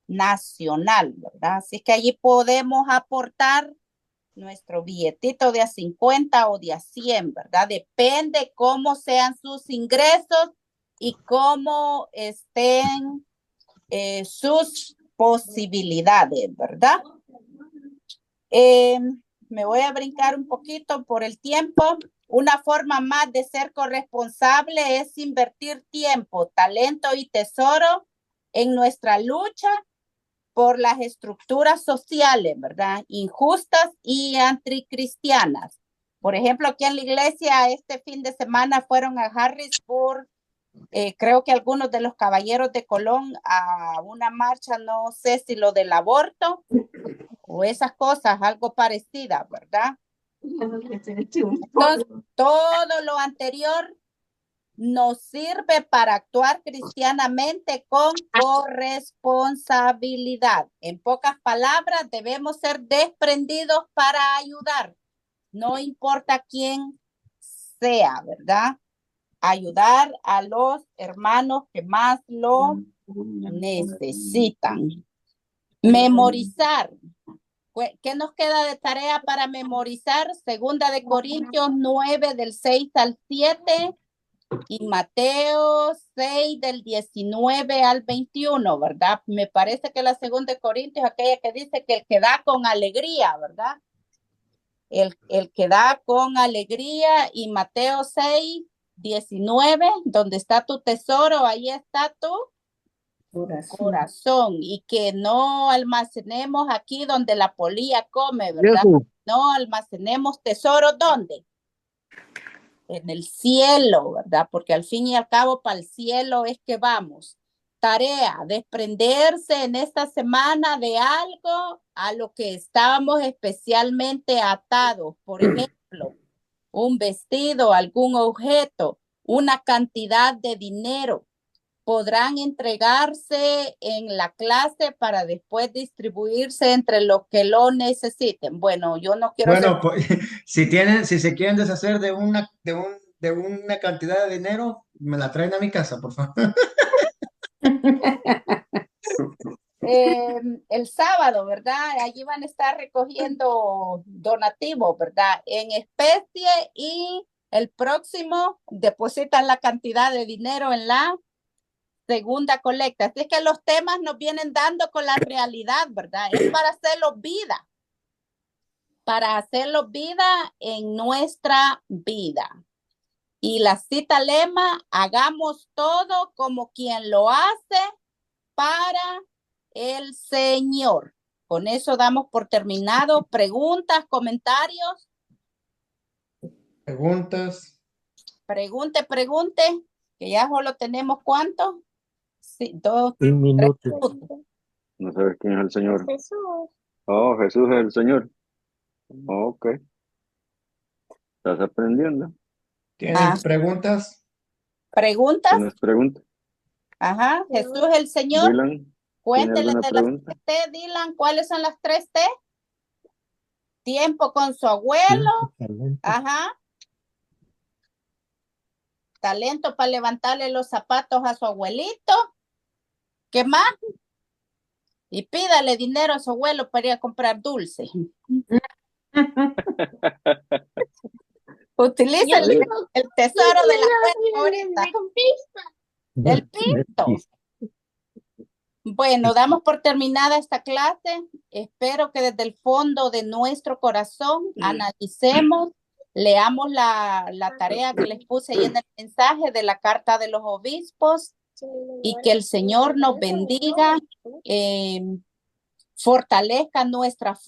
nacional, ¿verdad? Así que allí podemos aportar nuestro billetito de a 50 o de a 100, ¿verdad? Depende cómo sean sus ingresos y cómo estén sus posibilidades, ¿verdad? Me voy a brincar un poquito por el tiempo. Una forma más de ser corresponsable es invertir tiempo, talento y tesoro en nuestra lucha por las estructuras sociales, ¿verdad? Injustas y anticristianas. Por ejemplo, aquí en la iglesia este fin de semana fueron a Harrisburg, creo que algunos de los caballeros de Colón a una marcha, no sé si lo del aborto o esas cosas, algo parecida, ¿verdad? Entonces, todo lo anterior nos sirve para actuar cristianamente con corresponsabilidad. En pocas palabras, debemos ser desprendidos para ayudar, no importa quién sea, ¿verdad? Ayudar a los hermanos que más lo necesitan. Memorizar. ¿Qué nos queda de tarea para memorizar? 2 Corintios 9 del 6 al 7 y Mateo 6 del 19 al 21, ¿verdad? Me parece que la 2 Corintios es aquella que dice que el que da con alegría, ¿verdad? El que da con alegría, y Mateo 6, 19, donde está tu tesoro, ahí está tu corazón, y que no almacenemos aquí donde la polilla come, ¿verdad? No almacenemos tesoros, ¿dónde? En el cielo, ¿verdad? Porque al fin y al cabo para el cielo es que vamos. Tarea, desprenderse en esta semana de algo a lo que estábamos especialmente atados. Por ejemplo, un vestido, algún objeto, una cantidad de dinero. Podrán entregarse en la clase para después distribuirse entre los que lo necesiten. Bueno, yo no quiero Bueno, pues, si se quieren deshacer de una cantidad de dinero, me la traen a mi casa, por favor. El sábado, ¿verdad? Allí van a estar recogiendo donativos, ¿verdad? En especie, y el próximo depositan la cantidad de dinero en la segunda colecta. Así que los temas nos vienen dando con la realidad, ¿verdad? Es para hacerlo vida. Para hacerlo vida en nuestra vida. Y la cita lema, hagamos todo como quien lo hace para el Señor. Con eso damos por terminado. Preguntas, comentarios. Preguntas. Pregunte, que ya solo tenemos ¿cuánto? Sí, 2, 3 minutos. No sabes quién es el Señor. Jesús. Oh, Jesús es el Señor. Ok. ¿Estás aprendiendo? ¿Tienen preguntas? ¿Preguntas? ¿Tienes preguntas? Ajá, Jesús el Señor. Dylan, ¿tiene Cuéntele alguna de pregunta? las 3 T, Dylan. ¿Cuáles son las 3 T? Tiempo con su abuelo. Talento. Ajá. Talento para levantarle los zapatos a su abuelito. ¿Qué más? Y pídale dinero a su abuelo para ir a comprar dulce. Utiliza el tesoro de la cuenta ahorita. El pisto. Bueno, damos por terminada esta clase. Espero que desde el fondo de nuestro corazón analicemos, leamos la tarea que les puse ahí en el mensaje de la carta de los obispos, y que el Señor nos bendiga, fortalezca nuestra fe.